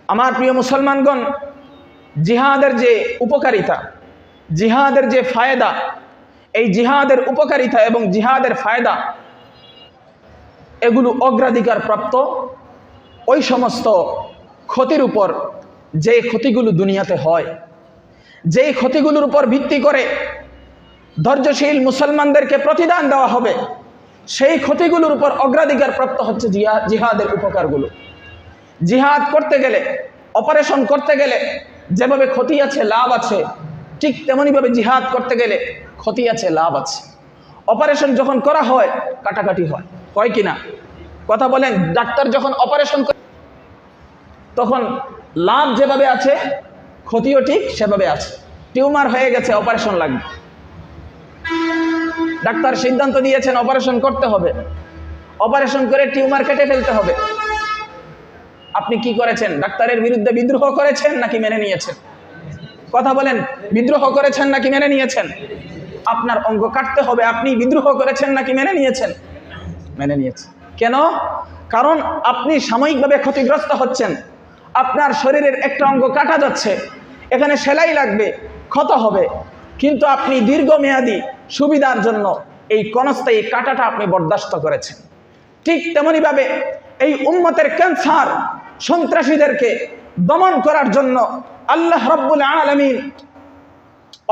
আমার প্রিয় মুসলমানগণ, জিহাদের যে উপকারিতা, জিহাদের যে ফায়দা, এই জিহাদের উপকারিতা এবং জিহাদের ফায়দা এগুলো অগ্রাধিকার প্রাপ্ত ওই সমস্ত ক্ষতির উপর যে ক্ষতিগুলো দুনিয়াতে হয়, যেই ক্ষতিগুলোর উপর ভিত্তি করে ধৈর্যশীল মুসলমানদেরকে প্রতিদান দেওয়া হবে, সেই ক্ষতিগুলোর উপর অগ্রাধিকার প্রাপ্ত হচ্ছে জিহাদের উপকারগুলো। জিহাদ করতে গেলে, অপারেশন করতে গেলে যেভাবে ক্ষতি আছে লাভ আছে, ঠিক তেমনইভাবে জিহাদ করতে গেলে ক্ষতি আছে লাভ আছে। অপারেশন যখন করা হয় কাটাকাটি হয়, হয় কি না? কথা বলেন। ডাক্তার যখন অপারেশন করে তখন লাভ যেভাবে আছে ক্ষতিও ঠিক সেভাবে আছে। টিউমার হয়ে গেছে, অপারেশন লাগবে, ডাক্তার সিদ্ধান্ত দিয়েছেন অপারেশন করতে হবে, অপারেশন করে টিউমার কেটে ফেলতে হবে। আপনি কি করেছেন? ডাক্তারের বিরুদ্ধে বিদ্রোহ করেছেন নাকি মেনে নিয়েছেন? কথা বলেন, বিদ্রোহ করেছেন নাকি মেনে নিয়েছেন? আপনার অঙ্গ কাটতে হবে, আপনি বিদ্রোহ করেছেন নাকি মেনে নিয়েছেন? মেনে নিয়েছেন। কেন? কারণ আপনি সাময়িকভাবে ক্ষতিগ্রস্ত হচ্ছেন, আপনার শরীরের একটা অঙ্গ কাটা যাচ্ছে, এখানে সেলাই লাগবে, ক্ষত হবে, কিন্তু আপনি দীর্ঘমেয়াদী সুবিধার জন্য এই ক্ষণস্থায়ী কাটাটা আপনি বরদাস্ত করেছেন। ঠিক তেমনিভাবে এই উম্মতের ক্যান্সার সন্ত্রাসীদেরকে দমন করার জন্য আল্লাহ রাব্বুল আলামিন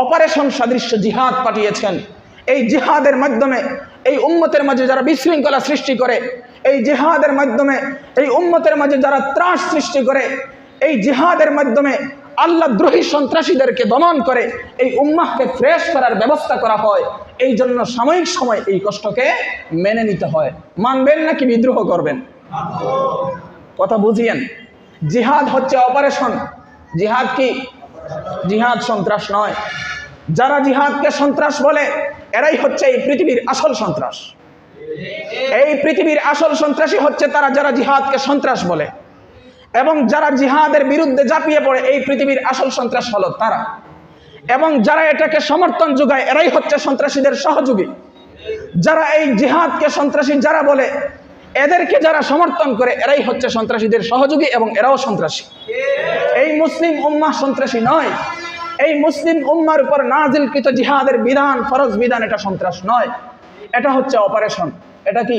অপারেশন সদৃশ্য জিহাদ পাঠিয়েছেন। এই জিহাদের মাধ্যমে এই উম্মতের মাঝে যারা বিশৃঙ্খলা সৃষ্টি করে, এই জিহাদের মাধ্যমে এই উম্মতের মাঝে যারা ত্রাস সৃষ্টি করে, এই জিহাদের মাধ্যমে আল্লাহ দ্রোহী সন্ত্রাসীদেরকে দমন করে এই উম্মাহকে ফ্রেশ করার ব্যবস্থা করা হয়। এই জন্য সাময়িক সময় এই কষ্টকে মেনে নিতে হয়। মানবেন নাকি বিদ্রোহ করবেন? কথা বুঝিয়েন। জিহাদ হচ্ছে অপারেশন। জিহাদ কি? জিহাদ সন্ত্রাস নয়। যারা জিহাদকে সন্ত্রাস বলে এরাই হচ্ছে এই পৃথিবীর আসল সন্ত্রাস। এই পৃথিবীর আসল সন্ত্রাসী হচ্ছে তারা যারা জিহাদকে সন্ত্রাস বলে, এবং যারা জিহাদের বিরুদ্ধে ঝাঁপিয়ে পড়ে এই পৃথিবীর আসল সন্ত্রাস হলো তারা, এবং যারা এটাকে সমর্থন যোগায় এরাই হচ্ছে সন্ত্রাসীদের সহযোগী। যারা এই জিহাদকে সন্ত্রাসী যারা বলে, এদেরকে যারা সমর্থন করে এরাই হচ্ছে সন্ত্রাসীদের সহযোগী এবং এরাও সন্ত্রাসী। এই মুসলিম উম্মাহ সন্ত্রাসী নয়। এই মুসলিম উম্মার উপর নাজিলকৃত জিহাদের বিধান, ফরজ বিধান, এটা সন্ত্রাস নয়, এটা হচ্ছে অপারেশন। এটা কি?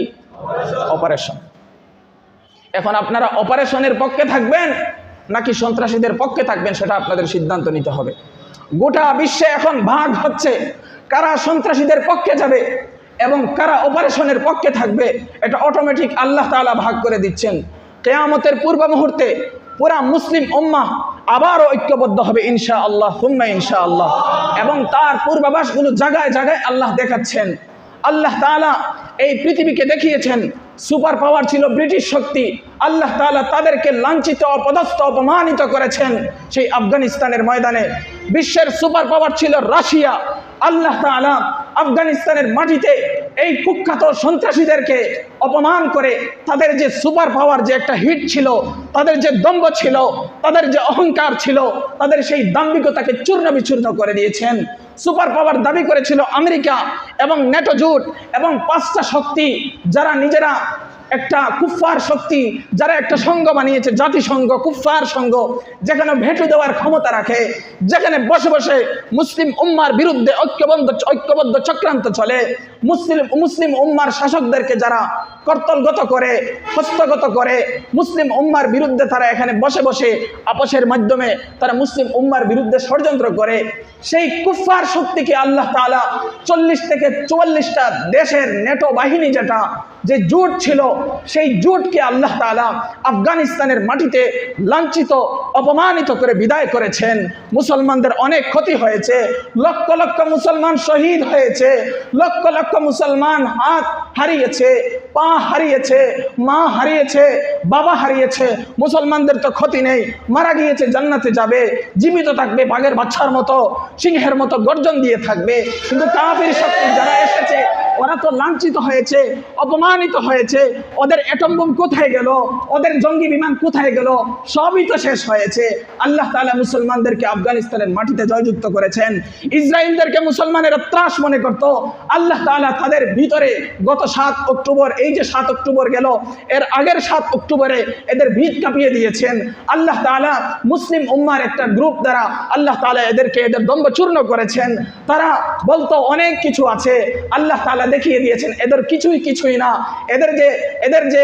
অপারেশন। এখন আপনারা অপারেশনের পক্ষে থাকবেন নাকি সন্ত্রাসীদের পক্ষে থাকবেন সেটা আপনাদের সিদ্ধান্ত নিতে হবে। গোটা বিশ্বে এখন ভাগ হচ্ছে কারা সন্ত্রাসীদের পক্ষে যাবে এবং কারা অপারেশনের পক্ষে থাকবে। এটা অটোমেটিক আল্লাহ তাআলা ভাগ করে দিচ্ছেন। কিয়ামতের পূর্ব মুহূর্তে পুরা মুসলিম উম্মাহ আবারও ঐক্যবদ্ধ হবে ইনশাআল্লাহ, সুম্মা ইনশাআল্লাহ। এবং তার পূর্বাভাসগুলো জায়গায় জায়গায় আল্লাহ দেখাচ্ছেন। আল্লাহ তাআলা এই পৃথিবীকে দেখিয়েছেন সুপার পাওয়ার ছিল ব্রিটিশ শক্তি। আল্লাহ তাআলা তাদেরকে লাঞ্ছিত, অপদস্থ, অপমানিত করেছেন সেই আফগানিস্তানের ময়দানে। বিশ্বের সুপার পাওয়ার ছিল রাশিয়া। আল্লাহ তাআলা আফগানিস্তানের মাটিতে এই কুখ্যাত সন্ত্রাসীদেরকে অপমান করে তাদের যে সুপার পাওয়ার, যে একটা হিট ছিল, তাদের যে দম্ভ ছিল, তাদের যে অহংকার ছিল, তাদের সেই দাম্ভিকতাকে চূর্ণ বিচূর্ণ করে দিয়েছেন। সুপার পাওয়ার দাবি করেছিল আমেরিকা এবং নেটো জোট এবং 5টা শক্তি, যারা নিজেরা একটা কুফফার শক্তি, যারা একটা সংঘ বানিয়েছে, জাতিসংঘ, কুফফার সংঘ, যেখানে ভেটো দেওয়ার ক্ষমতা রাখে, যেখানে বসে বসে মুসলিম উম্মার বিরুদ্ধে ঐক্যবদ্ধ চক্রান্ত চলে। মুসলিম উম্মার শাসকদেরকে যারা কর্তলগত করে, হস্তগত করে, মুসলিম উম্মার বিরুদ্ধে তারা এখানে বসে বসে আপসের মাধ্যমে তারা মুসলিম উম্মার বিরুদ্ধে ষড়যন্ত্র করে। সেই কুফফার শক্তিকে আল্লাহ তাআলা 40 থেকে 44টা দেশের নেটো বাহিনী, যেটা যে জোট ছিল, সেই জোটকে আল্লাহ তাআলা আফগানিস্তানের মাটিতে লাঞ্ছিত, অপমানিত করে বিদায় করেছেন। মুসলমানদের অনেক ক্ষতি হয়েছে, লক্ষ লক্ষ মুসলমান শহীদ হয়েছে, লক্ষ লক্ষ মুসলমান হাত হারিয়েছে, পা হারিয়েছে, মা হারিয়েছে, বাবা হারিয়েছে। মুসলমানদের তো ক্ষতি নেই, মারা গিয়েছে, জান্নাতে যাবে, জীবিত থাকবে, বাঘের বাচ্চার মতো, সিংহের মতো গর্জন দিয়ে থাকবে। কিন্তু কাফির শক্তি যারা এসেছে ওরা তো লাঞ্ছিত হয়েছে, অপমানিত হয়েছে, ওদের অ্যাটম বোম কোথায় গেল, ওদের জঙ্গি বিমান কোথায় গেল, সবই তো শেষ হয়েছে। আল্লাহ তাআলা মুসলমানদেরকে আফগানিস্তানের মাটিতে জয়যুক্ত করেছেন। ইসরায়েলদেরকে মুসলমানেরা ত্রাস মনে করত, আল্লাহ তাআলা তাদের ভিতরে গত 7 অক্টোবর, এই যে 7 অক্টোবর গেল, এর আগের 7 অক্টোবরে এদের ভিত কাঁপিয়ে দিয়েছেন। আল্লাহ তাআলা মুসলিম উম্মার একটা গ্রুপ দ্বারা আল্লাহ তাআলা এদের দম্ভ চূর্ণ করেছেন। তারা বলতো অনেক কিছু আছে, আল্লাহ তাআলা দেখিয়ে দিয়েছেন এদের কিছুই না। এদের যে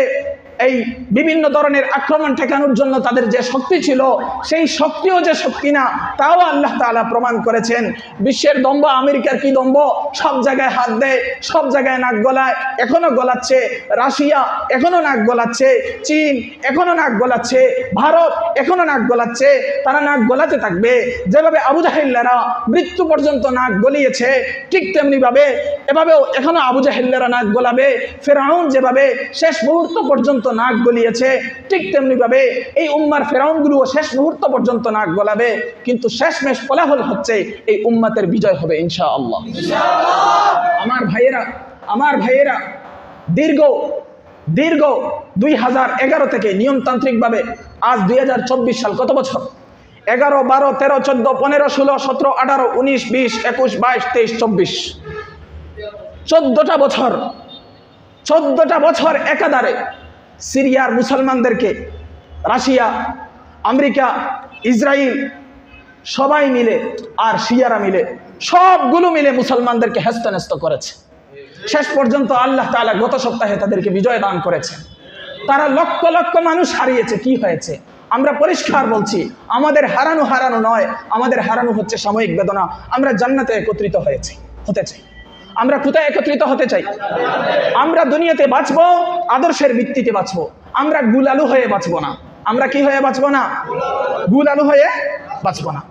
এই বিভিন্ন ধরনের আক্রমণ ঠেকানোর জন্য তাদের যে শক্তি ছিল, সেই শক্তিও যে শক্তি না, তাও আল্লাহ তাআলা প্রমাণ করেছেন। বিশ্বের দম্ভ, আমেরিকার কি দম্ভ, সব জায়গায় হাত দেয়, সব জায়গায় নাক গলায়, এখনো গলাচ্ছে। রাশিয়া এখনো নাক গলাচ্ছে, চীন এখনো নাক গলাচ্ছে, ভারত এখনো নাক গলাচ্ছে। তারা নাক গলাতে থাকবে। যেভাবে আবু জাহেলরা মৃত্যু পর্যন্ত নাক গলিয়েছে, ঠিক তেমনি ভাবে এভাবেও এখনো আবু জাহেলরা নাক গলাবে। ফেরাউন যেভাবে শেষ মুহূর্ত পর্যন্ত নাক গলিয়েছে, ঠিক তেমনি ভাবে এই উম্মার ফেরাউনগুলো শেষ মুহূর্ত পর্যন্ত নাক গলাবে। কিন্তু শেষমেশ ফলাফল হচ্ছে এই উম্মাতের বিজয় হবে ইনশাআল্লাহ। আমার ভাইয়েরা দীর্ঘ 2011 থেকে নিয়মতান্ত্রিকভাবে আজ 2024 সাল, কত বছর? 11, 12, 13, 14, 15, 16, 17, 18, 19, 20, 21, 22, 23, 24, 14টা বছর একাধারে সিরিয়ার মুসলমানদেরকে রাশিয়া, আমেরিকা, ইসরায়েল সবাই মিলে আর শিয়ারা মিলে, সবগুলো মিলে মুসলমানদেরকে হেস্তনেস্ত করেছে। শেষ পর্যন্ত আল্লাহ তাআলা গত সপ্তাহে তাদেরকে বিজয় দান করেছে। তারা লক্ষ লক্ষ মানুষ হারিয়েছে। কি হয়েছে? আমরা পরিষ্কার বলছি, আমাদের হারানো নয়, আমাদের হারানো হচ্ছে সাময়িক বেদনা। আমরা জান্নাতে একত্রিত হতে চাই। আমরা কোথায় একত্রিত হতে চাই? আমরা দুনিয়াতে বাঁচবো, আদর্শের ভিত্তিতে বাঁচবো। আমরা গুলালু হয়ে বাঁচবো না। আমরা কি হয়ে বাঁচবো না? গুলালু হয়ে বাঁচবো না।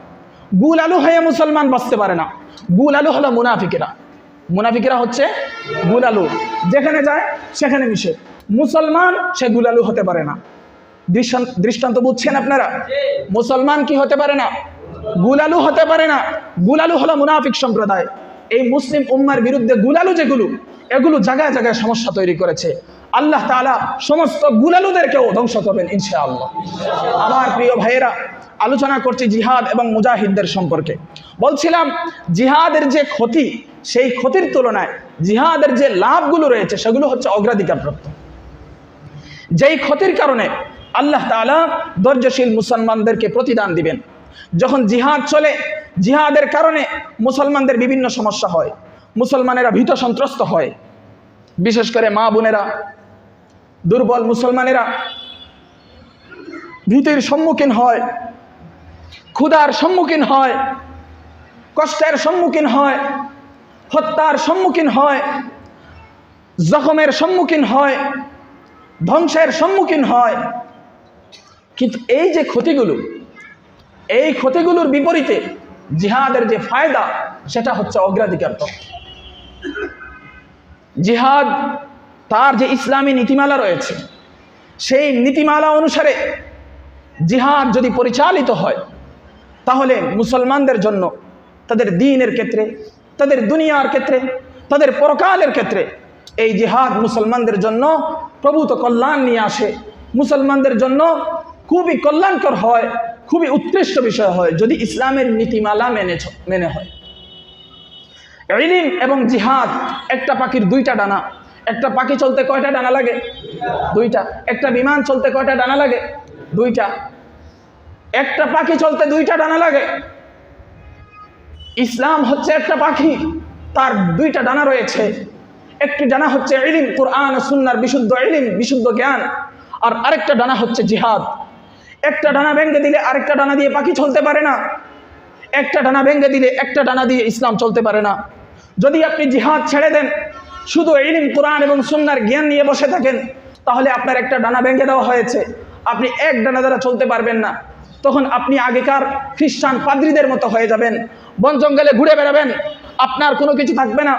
গুলালু হয়ে মুসলমান বাঁচতে পারে না। গুলালু হলো মুনাফিকেরা হচ্ছে গুলালু, যেখানে যায় সেখানে মিশে। মুসলমান সে গুলালু হতে পারে না। দৃষ্টান্ত বুঝছেন আপনারা? মুসলমান কি হতে পারে না? গুলালু হতে পারে না। গুলালু হলো মুনাফিক সম্প্রদায়। এই মুসলিম উম্মার বিরুদ্ধে গুলালু এগুলো জায়গায় জায়গায় সমস্যা তৈরি করেছে। আল্লাহ তাআলা সমস্ত গুলালুদেরকেও ধ্বংস করবেন ইনশাআল্লাহ। আমার প্রিয় ভাইয়েরা, আলোচনা করছি জিহাদ এবং মুজাহিদদের সম্পর্কে। বলছিলাম জিহাদের যে ক্ষতি, সেই ক্ষতির তুলনায় জিহাদের যে লাভগুলো রয়েছে সেগুলো হচ্ছে অগ্রাধিকারপ্রাপ্ত। যেই ক্ষতির কারণে আল্লাহ তাআলা ধৈর্যশীল মুসলমানদেরকে প্রতিদান দিবেন। যখন জিহাদ চলে, জিহাদের কারণে মুসলমানদের বিভিন্ন সমস্যা হয়, মুসলমানেরা ভীত সন্ত্রস্ত হয়। বিশেষ করে মা বোনেরা, দুর্বল মুসলমানেরা ভীতির সম্মুখীন হয়, ক্ষুধার সম্মুখীন হয়, কষ্টের সম্মুখীন হয়, হত্যার সম্মুখীন হয়, জখমের সম্মুখীন হয়, ধ্বংসের সম্মুখীন হয়। কিন্তু এই যে ক্ষতিগুলো, এই ক্ষতিগুলোর বিপরীতে জিহাদের যে ফায়দা, সেটা হচ্ছে অগ্রাধিকার। জিহাদ তার যে ইসলামী নীতিমালা রয়েছে, সেই নীতিমালা অনুসারে জিহাদ যদি পরিচালিত হয়, তাহলে মুসলমানদের জন্য তাদের দ্বীনের ক্ষেত্রে, তাদের দুনিয়ার ক্ষেত্রে, তাদের পরকালের ক্ষেত্রে এই জিহাদ মুসলমানদের জন্য প্রভূত কল্যাণ নিয়ে আসে। মুসলমানদের জন্য খুবই কল্যাণকর হয়, খুবই উৎকৃষ্ট বিষয় হয় যদি ইসলামের নীতিমালা মেনে হয়। ইলম এবং জিহাদ একটা পাখির দুইটা ডানা। একটা পাখি চলতে কয়টা ডানা লাগে? দুইটা। একটা বিমান চলতে কয়টা ডানা লাগে? দুইটা। একটা পাখি চলতে দুইটা ডানা লাগে। ইসলাম হচ্ছে একটা পাখি, তার দুইটা ডানা রয়েছে। একটি ডানা হচ্ছে ইলম, কুরআন ও সুন্নাহর বিশুদ্ধ ইলম, বিশুদ্ধ জ্ঞান, আর আরেকটা ডানা হচ্ছে জিহাদ। একটা ডানা ভেঙে দিলে আরেকটা ডানা দিয়ে পাখি চলতে পারে না। একটা ডানা ভেঙে দিলে একটা ডানা দিয়ে ইসলাম চলতে পারে না। যদি আপনি জিহাদ ছেড়ে দেন, শুধু ইলম, কুরআন এবং সুন্নাহর জ্ঞান নিয়ে বসে থাকেন, তাহলে আপনার একটা ডানা ভেঙে দেওয়া হয়েছে। আপনি এক ডানা দ্বারা চলতে পারবেন না। তখন আপনি আগেকার খ্রিস্টান পাদ্রীদের মতো হয়ে যাবেন, বন জঙ্গলে ঘুরে বেড়াবেন, আপনার কোনো কিছু থাকবে না।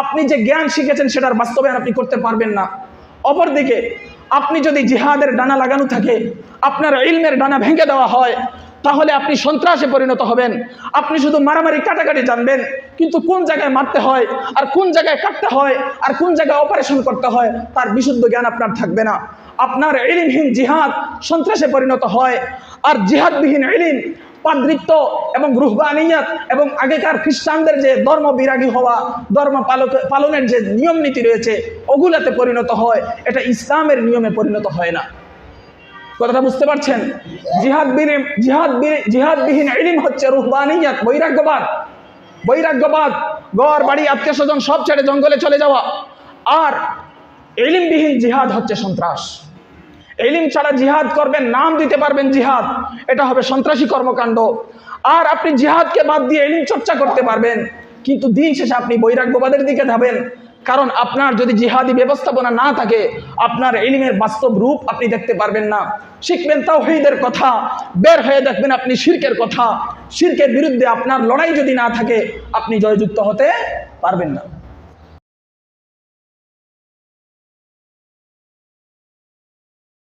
আপনি যে জ্ঞান শিখেছেন সেটার বাস্তবায়ন আপনি করতে পারবেন না। অপরদিকে আপনি যদি জিহাদের ডানা লাগানো থাকে, আপনার ইলমের ডানা ভেঙে দেওয়া হয়, তাহলে আপনি সন্ত্রাসে পরিণত হবেন। আপনি শুধু মারামারি কাটাকাটি জানবেন, কিন্তু কোন জায়গায় মারতে হয় আর কোন জায়গায় কাটতে হয় আর কোন জায়গায় অপারেশন করতে হয় তার বিশুদ্ধ জ্ঞান আপনার থাকবে না। আপনার ইলমহীন জিহাদ সন্ত্রাসে পরিণত হয়। আর জিহাদবিহীন ইলম, পাদ্রিত্ব এবং রুহবানিয়াত এবং আগেকার খ্রিস্টানদের যে ধর্ম বিরাগী হওয়া, ধর্ম পালনের যে নিয়ম নীতি রয়েছে, ওগুলাতে পরিণত হয়। এটা ইসলামের নিয়মে পরিণত হয় না। কথাটা বুঝতে পারছেন? জিহাদবিহীন ইলম হচ্ছে রুহবানিয়াত, বৈরাগ্যবাদ। ঘর বাড়ি আত্মীয় স্বজন সব ছেড়ে জঙ্গলে চলে যাওয়া। আর ইলমবিহীন জিহাদ হচ্ছে সন্ত্রাস। ইলম ছাড়া জিহাদ করবেন, নাম দিতে পারবেন জিহাদ, এটা হবে সন্ত্রাসী কর্মকাণ্ড। আর আপনি জিহাদকে বাদ দিয়ে ইলম চর্চা করতে পারবেন, কিন্তু দিন শেষে আপনি বৈরাগ্যবাদের দিকে যাবেন। কারণ আপনার যদি জিহাদি ব্যবস্থাপনা না থাকে, আপনার ইলমের বাস্তব রূপ আপনি দেখতে পারবেন না। শিখবেন তাওহীদের কথা, বের হয়ে দেখবেন আপনি শিরকের কথা। শিরকের বিরুদ্ধে আপনার লড়াই যদি না থাকে, আপনি জয়যুক্ত হতে পারবেন না।